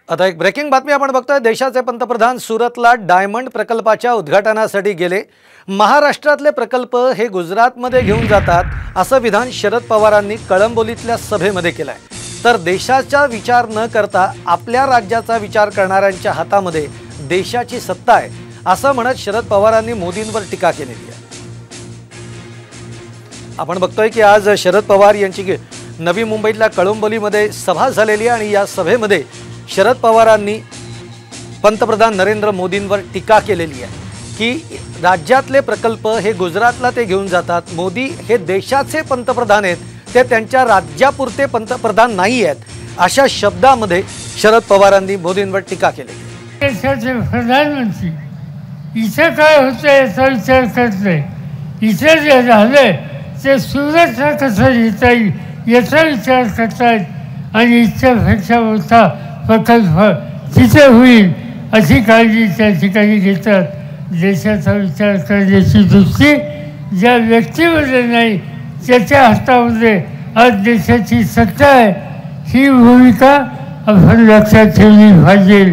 आता एक ब्रेकिंग बातमी आपण बघतोय। देशाचे पंतप्रधान सुरतला डायमंड प्रकल्पाच्या उद्घाटनासाठी गेले। महाराष्ट्रातले प्रकल्प हे गुजरातमध्ये घेऊन जातात असं विधान शरद पवारांनी कळंबोलीतल्या सभेमध्ये केलंय। तर देशाचा विचार न करता आपल्या राज्याचा विचार करणाऱ्यांच्या हातामध्ये देशाची सत्ता आहे असं म्हणत शरद पवारांनी मोदींवर टीका केलेली आहे। आपण बघतोय की आज शरद पवार यांची नवी मुंबईतल्या कळंबोलीमध्ये सभा झालेली आहे आणि या सभेमध्ये शरद पवारांनी पंतप्रधान नरेंद्र मोदींवर टीका केलेली आहे की राज्यातले प्रकल्प हे गुजरातला ते घेऊन जातात। मोदी हे देशाचे पंतप्रधान आहेत, ते त्यांच्या राज्यापुरते पंतप्रधान नाही आहेत अशा शब्दामध्ये शरद पवारांनी मोदींवर टीका केली। देशाचे प्रधानमंत्री इथे काय होतंय याचा विचार करत नाही, इथे जे झालंय ते सुरतला कसं येता येईल याचा विचार करतायत आणि इच्छेपेक्षा मोठा प्रकल्प तिथे होईल अशी काळजी त्या ठिकाणी घेतात। देशाचा विचार करण्याची दृष्टी ज्या व्यक्तीमध्ये नाही त्याच्या हातामध्ये आज देशाची सत्ता आहे, ही भूमिका आपण लक्षात ठेवली पाहिजे।